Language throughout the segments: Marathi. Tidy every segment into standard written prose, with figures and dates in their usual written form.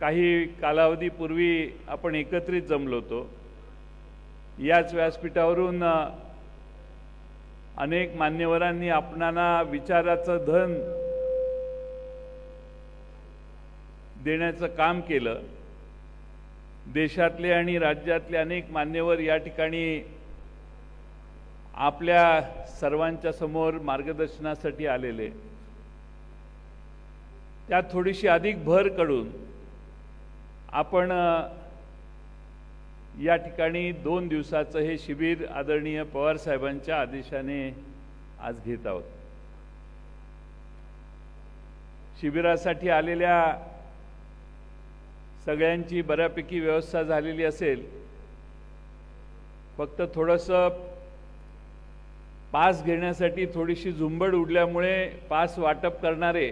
काही कालावधीपूर्वी आपण एकत्रित जमलो होतो। याच व्यासपीठावरून अनेक मान्यवरांनी आपणाला विचाराचं धन देण्याचं काम केलं। देशातले आणि राज्यातले अनेक मान्यवर या ठिकाणी आपल्या सर्वांच्या समोर मार्गदर्शनासाठी आलेले। त्यात थोडीशी अधिक भर करून आपण या ठिकाणी 2 दिवसाचं हे शिबिर आदरणीय पवार साहेबांच्या आदेशाने आज घेत आहोत। शिबिरासाठी आलेल्या सगळ्यांची बऱ्यापैकी व्यवस्था झालेली असेल। फक्त थोडंसं पास घेण्यासाठी थोडीशी झुंबड उडल्यामुळे पास वाटप करणारे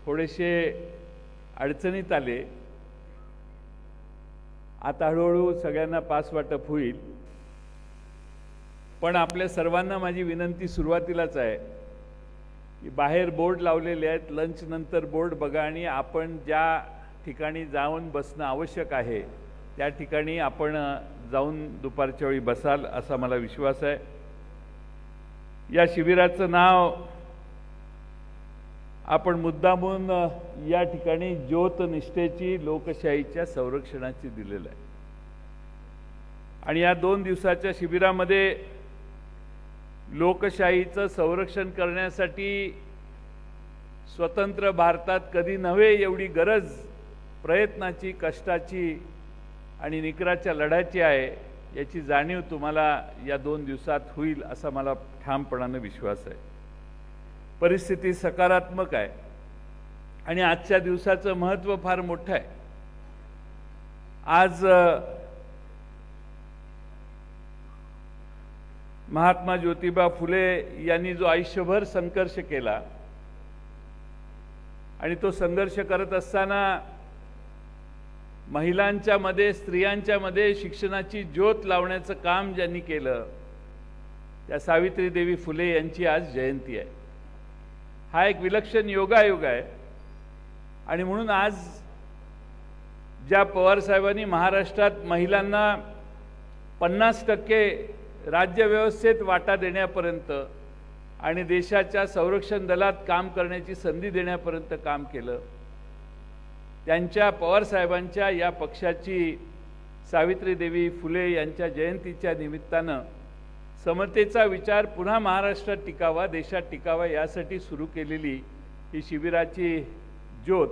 थोडेसे अडचणीत आले। आता हळूहळू सगळ्यांना पास वाटप होईल। पण आपल्या सर्वांना माझी विनंती सुरुवातीलाच आहे की बाहेर बोर्ड लावलेले आहेत, लंच नंतर बोर्ड बघा आणि आपण ज्या ठिकाणी जाऊन बसणं आवश्यक आहे त्या ठिकाणी आपण जाऊन दुपारच्या वेळी बसाल असा मला विश्वास आहे। या शिबिराचं नाव आपण मुद्दामून या ठिकाणी ज्योत निष्ठेची लोकशाहीच्या संरक्षणाची दिलेलं आहे। आणि या 2 दिवसाच्या शिबिरामध्ये लोकशाहीचं संरक्षण करण्यासाठी स्वतंत्र भारतात कधी नव्हे एवढी गरज प्रयत्नाची, कष्टाची आणि निकराच्या लढ्याची आहे याची जाणीव तुम्हाला या 2 दिवसात होईल असा मला ठामपणाने विश्वास आहे। परिस्थिती सकारात्मक आहे आणि आजच्या दिवसाचं महत्त्व फार मोठं आहे। आज महात्मा ज्योतिबा फुले यांनी जो आयुष्यभर संघर्ष केला आणि तो संघर्ष करत असताना महिलांच्या मध्ये, स्त्रियांच्या मध्ये शिक्षणाची ज्योत लावण्याचं काम ज्यांनी केलं त्या सावित्रीदेवी फुले यांची आज जयंती आहे। हा एक विलक्षण योगायोग आहे आणि म्हणून आज ज्या पवार साहेबांनी महाराष्ट्रात महिलांना 50% राज्यव्यवस्थेत वाटा देण्यापर्यंत आणि देशाच्या संरक्षण दलात काम करण्याची संधी देण्यापर्यंत काम केलं, त्यांच्या पवार साहेबांच्या या पक्षाची सावित्रीदेवी फुले यांच्या जयंतीच्या निमित्तानं समतेचा विचार पुन्हा महाराष्ट्रात टिकावा, देशात टिकावा यासाठी सुरू केलेली ही शिबिराची ज्योत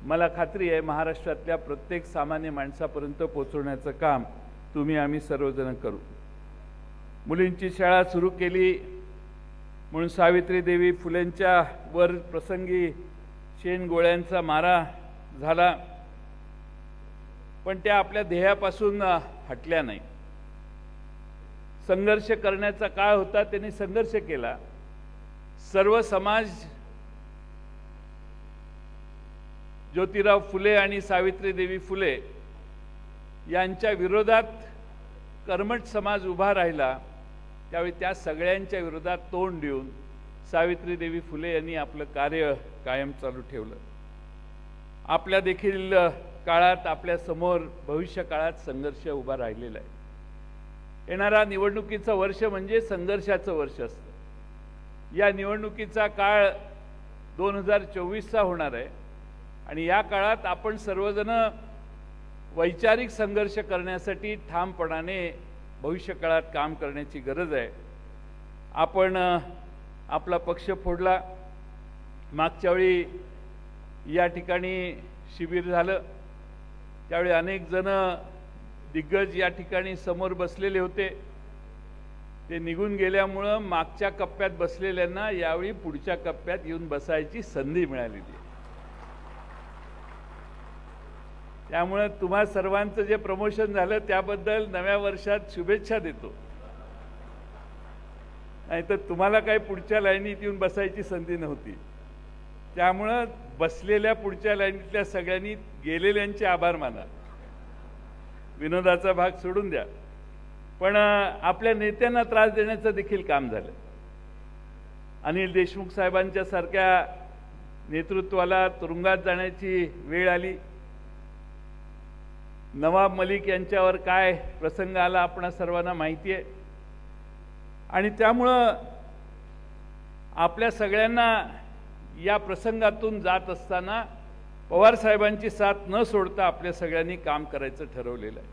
मला खात्री आहे महाराष्ट्रातल्या प्रत्येक सामान्य माणसापर्यंत पोहोचवण्याचं काम तुम्ही आम्ही सर्वजण करू। मुलींची शाळा सुरू केली म्हणून सावित्रीदेवी फुलेंच्या वर प्रसंगी शेणगोळ्यांचा मारा झाला, पण त्या आपल्या ध्येयापासून हटल्या नाही। संघर्ष करण्याचा काळ होता, त्यांनी संघर्ष केला। सर्व समाज ज्योतिराव फुले आणि सावित्रीदेवी फुले यांच्या विरोधात कर्मठ समाज उभा राहिला, त्यावेळी त्या सगळ्यांच्या विरोधात तोंड देऊन सावित्रीदेवी फुले यांनी आपलं कार्य कायम चालू ठेवलं। आपल्या देखील काळात आपल्या समोर भविष्य काळात संघर्ष उभा राहिलेला आहे। येणारा निवडणुकीचं वर्ष म्हणजे संघर्षाचं वर्ष असतं। या निवडणुकीचा काळ 2024चा होणार आहे आणि या काळात आपण सर्वजण वैचारिक संघर्ष करण्यासाठी ठामपणाने भविष्य काळात काम करण्याची गरज आहे। आपण आपला पक्ष फोडला। मागच्या वेळी या ठिकाणी शिबिर झालं त्यावेळी अनेक जण दिग्गज या ठिकाणी समोर बसलेले होते, ते निघून गेल्यामुळं मागच्या कप्प्यात बसलेल्यांना यावेळी पुढच्या कप्प्यात येऊन बसायची संधी मिळालेली। त्यामुळे तुम्हा सर्वांचं जे प्रमोशन झालं त्याबद्दल नव्या वर्षात शुभेच्छा देतो। नाहीतर तुम्हाला काही पुढच्या लाईनीत येऊन बसायची संधी नव्हती। त्यामुळे बसलेल्या पुढच्या लाईनीतल्या सगळ्यांनी गेलेल्यांचे आभार माना, विनोदाचा भाग सोडून द्या। पण आपल्या नेत्यांना त्रास देण्याचं देखील काम झालं। अनिल देशमुख साहेबांच्या सारख्या नेतृत्वाला तुरुंगात जाण्याची वेळ आली। नवाब मलिक यांच्यावर काय प्रसंग आला आपणा सर्वांना माहिती आहे। आणि त्यामुळं आपल्या सगळ्यांना या प्रसंगातून जात असताना पवार साहेबांची साथ न सोडता आपल्या सगळ्यांनी काम करायचं ठरवलेलं आहे।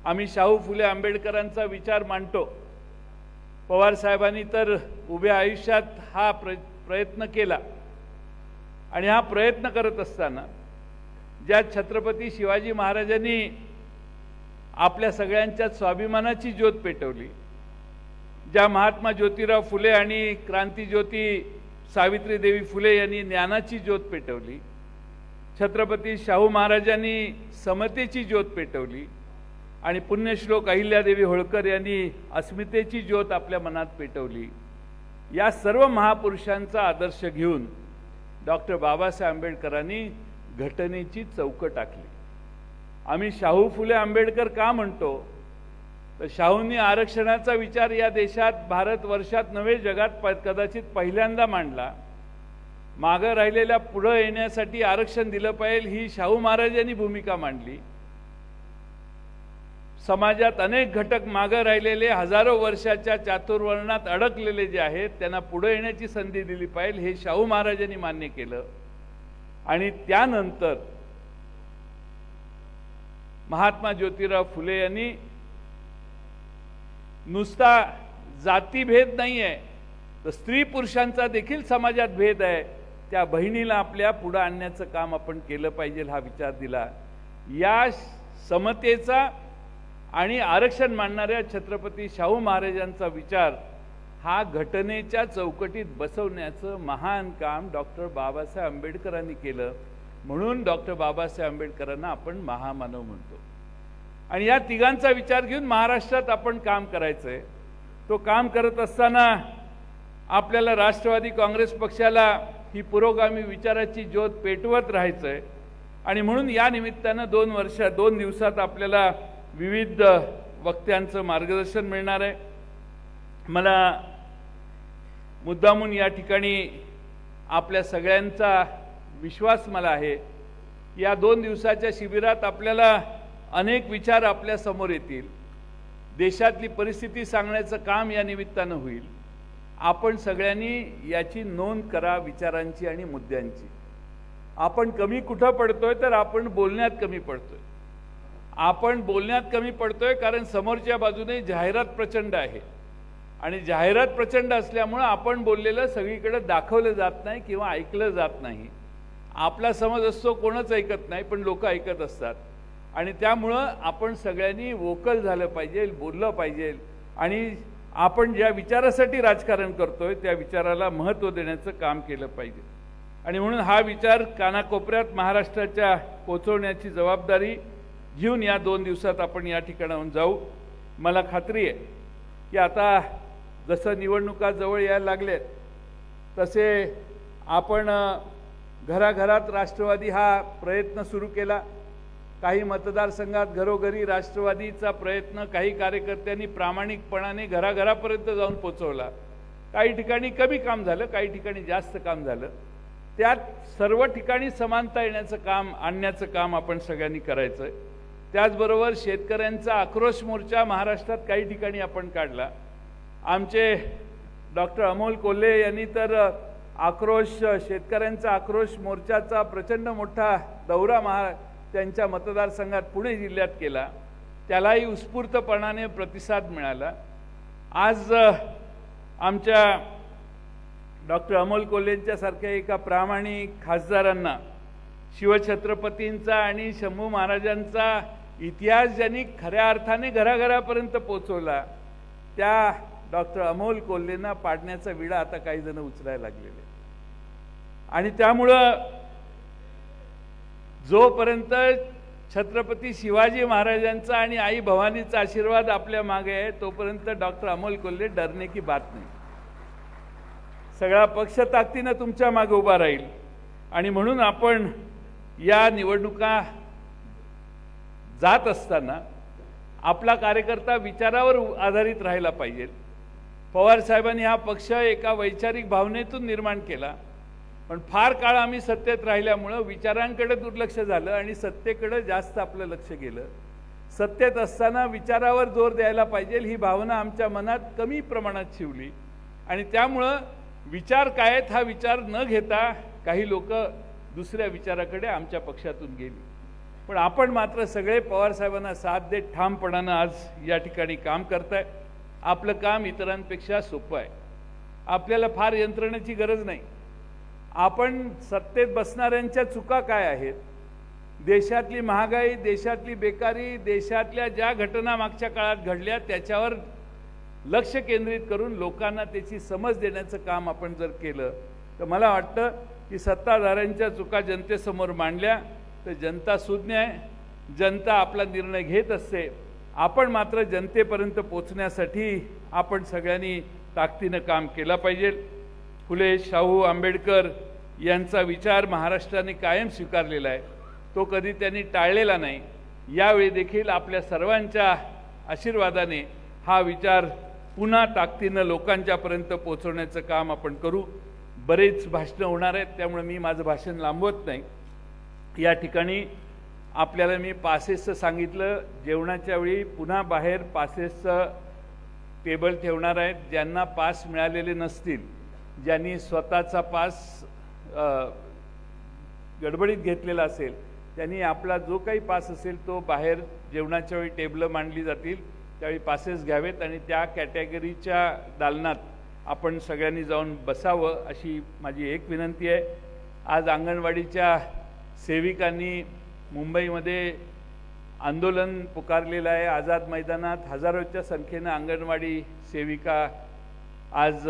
आम्ही शाहू फुले आंबेडकरांचा विचार मांडतो। पवार साहेबांनी तर उभ्या आयुष्यात हा प्रयत्न केला आणि हा प्रयत्न करत असताना ज्या छत्रपती शिवाजी महाराजांनी आपल्या सगळ्यांच्या स्वाभिमानाची ज्योत पेटवली, ज्या महात्मा ज्योतिराव फुले आणि क्रांतिज्योती सावित्रीदेवी फुले यांनी ज्ञानाची ज्योत पेटवली, छत्रपती शाहू महाराजांनी समतेची ज्योत पेटवली आणि पुण्यश्लोक अहिल्यादेवी होळकर यांनी अस्मितेची ज्योत आपल्या मनात पेटवली, या सर्व महापुरुषांचा आदर्श घेऊन डॉक्टर बाबासाहेब आंबेडकरांनी घटनेची चौकट आखली। आम्ही शाहू फुले आंबेडकर का म्हणतो तर शाहूंनी आरक्षणाचा विचार या देशात, भारतवर्षात नव्हे जगात कदाचित पहिल्यांदा मांडला। मागं राहिलेल्या पुढे येण्यासाठी आरक्षण दिलं पाहिजे ही शाहू महाराजांनी भूमिका मांडली। समाजात अनेक घटक मागं राहिलेले, हजारो वर्षाच्या चातुर्वर्णात अडकलेले जे आहेत त्यांना पुढे येण्याची संधी दिली पाहिजे हे शाहू महाराजांनी मान्य केलं। आणि त्यानंतर महात्मा ज्योतिराव फुले यांनी नुसता जातीभेद नाही आहे तर स्त्री पुरुषांचा देखील समाजात भेद आहे, त्या बहिणीला आपल्या पुढे आणण्याचं काम आपण केलं पाहिजे हा विचार दिला। या समतेचा आणि आरक्षण मानणाऱ्या छत्रपती शाहू महाराजांचा विचार हा घटनेच्या चौकटीत बसवण्याचं महान काम डॉक्टर बाबासाहेब आंबेडकरांनी केलं। म्हणून डॉक्टर बाबासाहेब आंबेडकरांना आपण महामानव म्हणतो। आणि या तिघांचा विचार घेऊन महाराष्ट्रात आपण काम करायचं आहे। तो काम करत असताना आपल्याला राष्ट्रवादी काँग्रेस पक्षाला ही पुरोगामी विचाराची ज्योत पेटवत राहायचं आहे। आणि म्हणून या निमित्तानं 2 दिवसात आपल्याला विविध वक्त्यांचं मार्गदर्शन मिळणार आहे। मला मुद्दामून या ठिकाणी आपल्या सगळ्यांचा विश्वास मला आहे, या 2 दिवसाच्या शिबिरात आपल्याला अनेक विचार आपल्या समोर येतील। देशातली परिस्थिती सांगण्याचं काम या निमित्तानं होईल। आपण सगळ्यांनी याची नोंद करा विचारांची आणि मुद्द्यांची। आपण कमी कुठं पडतोय तर आपण बोलण्यात कमी पडतोय। आपण बोलण्यात कमी पडतोय कारण समोरच्या बाजूने जाहिरात प्रचंड आहे आणि जाहिरात प्रचंड असल्यामुळे आपण बोललेलं सगळीकडे दाखवलं जात नाही किंवा ऐकलं जात नाही। आपला समज असतो कोणच ऐकत नाही पण लोक ऐकत असतात आणि त्यामुळं आपण सगळ्यांनी वोकल झालं पाहिजे, बोललं पाहिजे आणि आपण ज्या विचारासाठी राजकारण करतोय त्या विचाराला महत्त्व देण्याचं काम केलं पाहिजे। आणि म्हणून हा विचार कानाकोपऱ्यात महाराष्ट्राच्या पोहोचवण्याची जबाबदारी घेऊन या 2 दिवसात आपण या ठिकाणाहून जाऊ। मला खात्री आहे की आता जसं निवडणुका जवळ यायला लागल्यात तसे आपण घराघरात राष्ट्रवादी हा प्रयत्न सुरू केला। काही मतदारसंघात घरोघरी राष्ट्रवादीचा प्रयत्न काही कार्यकर्त्यांनी प्रामाणिकपणाने घराघरापर्यंत जाऊन पोहोचवला। काही ठिकाणी कमी काम झालं, काही ठिकाणी जास्त काम झालं। त्यात सर्व ठिकाणी समानता येण्याचं काम, आणण्याचं काम आपण सगळ्यांनी करायचं आहे। त्याचबरोबर शेतकऱ्यांचा आक्रोश मोर्चा महाराष्ट्रात काही ठिकाणी आपण काढला। आमचे डॉक्टर अमोल कोल्हे यांनी तर शेतकऱ्यांचा आक्रोश मोर्चाचा प्रचंड मोठा दौरा त्यांच्या मतदारसंघात पुणे जिल्ह्यात केला। त्यालाही उत्स्फूर्तपणाने प्रतिसाद मिळाला। आज आमच्या डॉक्टर अमोल कोल्हेंच्या सारख्या एका प्रामाणिक खासदारांना शिवछत्रपतींचा आणि शंभू महाराजांचा इतिहास ज्यांनी खऱ्या अर्थाने घराघरापर्यंत पोहोचवला त्या डॉक्टर अमोल कोल्हेंना पाडण्याचा विडा आता काही जण उचलायला लागलेले। आणि त्यामुळं जोपर्यंत छत्रपती शिवाजी महाराजांचा आणि आई भवानीचा आशीर्वाद आपल्या मागे आहे तोपर्यंत डॉक्टर अमोल कोल्हे डरने की बात नाही। सगळा पक्ष ताकदीने तुमच्या मागे उभा राहील। आणि म्हणून आपण या निवडणुका जात असताना आपला कार्यकर्ता विचारावर आधारित राहिला पाहिजे। पवार साहेबांनी हा पक्ष एका वैचारिक भावनेतून निर्माण केला पण फार काळ आम्ही सत्तेत राहिल्यामुळं विचारांकडे दुर्लक्ष झालं आणि सत्तेकडे जास्त आपलं लक्ष गेलं. सत्तेत असताना विचारावर जोर द्यायला पाहिजे ही भावना आमच्या मनात कमी प्रमाणात शिवली आणि त्यामुळं विचार काय आहेत हा विचार न घेता काही लोक दुसऱ्या विचाराकडे आमच्या पक्षातून गेली. पण आपण मात्र सगळे पवारसाहेबांना साथ देत ठामपणानं आज या ठिकाणी काम करताय. आपलं काम इतरांपेक्षा सोपं आहे. आपल्याला फार यंत्रणेची गरज नाही. आपण सत्तेत बसणाऱ्यांच्या चुका काय आहेत, देशातली महागाई, देशातली बेकारी, देशातल्या ज्या घटना मागच्या काळात घडल्या त्याच्यावर लक्ष केंद्रित करून लोकांना त्याची समज देण्याचं काम आपण जर केलं तर मला वाटतं की सत्ताधाऱ्यांच्या चुका जनतेसमोर मांडल्या तर जनता सुज्ञ आहे. जनता आपला निर्णय घेत असते. आपण मात्र जनतेपर्यंत पोचण्यासाठी आपण सगळ्यांनी ताकदीनं काम केलं पाहिजे. फुले, शाहू, आंबेडकर यांचा विचार महाराष्ट्राने कायम स्वीकारलेला आहे. तो कधी त्यांनी टाळलेला नाही. यावेळी देखील आपल्या सर्वांच्या आशीर्वादाने हा विचार पुन्हा ताकदीनं लोकांच्यापर्यंत पोहोचवण्याचं काम आपण करू. बरेच भाषणं होणार आहेत त्यामुळे मी माझं भाषण लांबवत नाही. या ठिकाणी आपल्याला मी पासेसचं सांगितलं. जेवणाच्या वेळी पुन्हा बाहेर पासेसचं टेबल ठेवणार आहेत. ज्यांना पास मिळालेले नसतील, ज्यांनी स्वतःचा पास गडबडीत घेतलेला असेल, त्यांनी आपला जो काही पास असेल तो बाहेर जेवणाच्या वेळी टेबलं मांडली जातील त्यावेळी पासेस घ्यावेत आणि त्या कॅटेगरीच्या दालनात आपण सगळ्यांनी जाऊन बसावं अशी माझी एक विनंती आहे. आज अंगणवाडीच्या सेविकांनी मुंबईमध्ये आंदोलन पुकारलेलं आहे. आझाद मैदानात हजारोच्या संख्येनं अंगणवाडी सेविका आज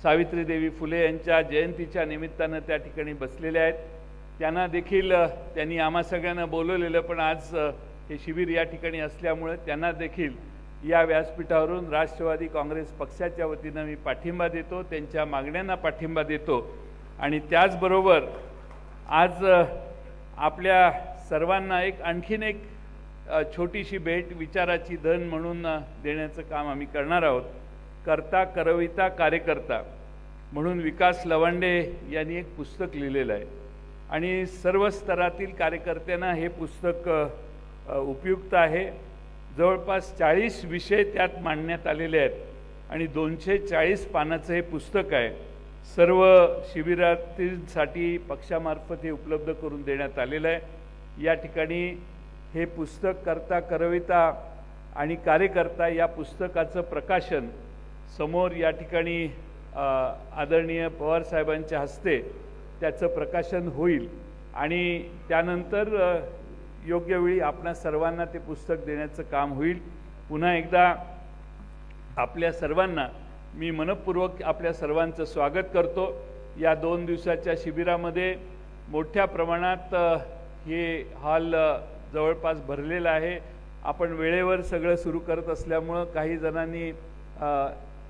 सावित्रीदेवी फुले यांच्या जयंतीच्या निमित्तानं त्या ठिकाणी बसलेल्या आहेत. त्यांना देखील त्यांनी आम्हा सगळ्यांना बोलवलेलं, पण आज हे शिबिर या ठिकाणी असल्यामुळे त्यांना देखील या व्यासपीठावरून राष्ट्रवादी काँग्रेस पक्षाच्या वतीनं मी पाठिंबा देतो, त्यांच्या मागण्यांना पाठिंबा देतो. आणि त्याचबरोबर आज आपल्या सर्वांना आणखीन एक छोटीशी भेट विचाराची धन म्हणून देण्याचं काम आम्ही करणार आहोत. करता करविता कार्यकर्ता म्हणून विकास लवांडे यांनी एक पुस्तक लिहिलेलं आहे आणि सर्व स्तरातील कार्यकर्त्यांना हे पुस्तक उपयुक्त आहे. जवळपास 40 विषय त्यात मांडण्यात आलेले आहेत आणि 240 पानाचं हे पुस्तक आहे. सर्व शिबिरातील पक्षामार्फत हे उपलब्ध करून देण्यात आलेलं आहे. या ठिकाणी हे पुस्तक करता करविता आणि कार्यकर्ता या पुस्तकाचं प्रकाशन समोर या ठिकाणी आदरणीय पवारसाहेबांच्या हस्ते त्याचं प्रकाशन होईल आणि त्यानंतर योग्य वेळी आपणा सर्वांना ते पुस्तक देण्याचं काम होईल. पुन्हा एकदा आपल्या सर्वांना मी मनपूर्वक आपल्या सर्वांचं स्वागत करतो. या 2 दिवसाच्या शिबिरामध्ये मोठ्या प्रमाणात हे हॉल जवळपास भरलेला आहे. आपण वेळेवर सगळं सुरू करत असल्यामुळं काही जणांनी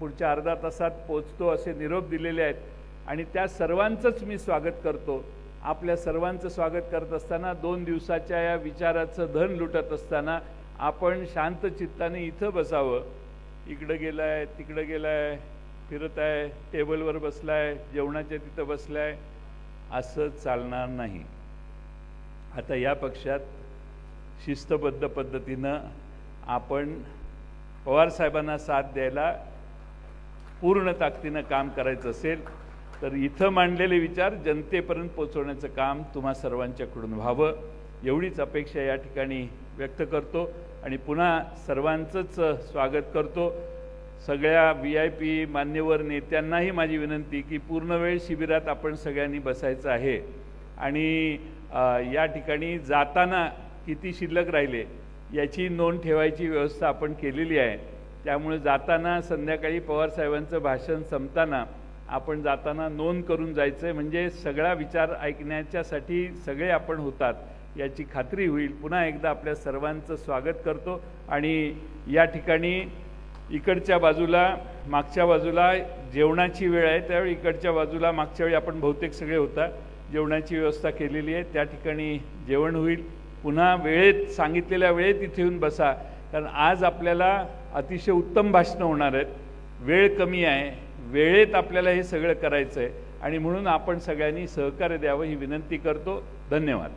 पुढच्या अर्धा तासात पोचतो असे निरोप दिलेले आहेत आणि त्या सर्वांचंच मी स्वागत करतो. आपल्या सर्वांचं स्वागत करत असताना 2 दिवसाच्या या विचाराचं धन लुटत असताना आपण शांत चित्ताने इथं बसावं. इकडं गेलाय, तिकडं गेलाय, फिरत आहे, टेबलवर बसलाय, जेवणाच्या तिथं बसलाय, असं चालणार नाही. आता या पक्षात शिस्तबद्ध पद्धतीनं आपण पवारसाहेबांना साथ द्यायला पूर्ण ताकदीनं काम करायचं असेल तर इथं मांडलेले विचार जनतेपर्यंत पोहोचवण्याचं काम तुम्हा सर्वांच्याकडून व्हावं एवढीच अपेक्षा या ठिकाणी व्यक्त करतो आणि पुन्हा सर्वांचंच स्वागत करतो. सगळ्या VIP मान्यवर नेत्यांनाही माझी विनंती की पूर्ण वेळ शिबिरात आपण सगळ्यांनी बसायचं आहे आणि या ठिकाणी जाताना किती शिल्लक राहिले याची नोंद ठेवायची व्यवस्था आपण केलेली आहे. त्यामुळे जाताना संध्याकाळी पवारसाहेबांचं भाषण संपताना आपण जाताना नोंद करून जायचं आहे, म्हणजे सगळा विचार ऐकण्याच्यासाठी सगळे आपण होतात याची खात्री होईल. पुन्हा एकदा आपल्या सर्वांचं स्वागत करतो आणि या ठिकाणी इकडच्या बाजूला मागच्या बाजूला जेवणाची वेळ आहे, त्यावेळी इकडच्या बाजूला मागच्या वेळी आपण बहुतेक सगळे होता जेवणाची व्यवस्था केलेली आहे. त्या ठिकाणी जेवण होईल. पुन्हा वेळेत सांगितलेल्या वेळेत इथे येऊन बसा, कारण आज आपल्याला अतिशय उत्तम भाषणं होणार आहेत. वेळ कमी आहे, वेळेत आपल्याला हे सगळं करायचं आहे आणि म्हणून आपण सगळ्यांनी सहकार्य द्यावं ही विनंती करतो. धन्यवाद.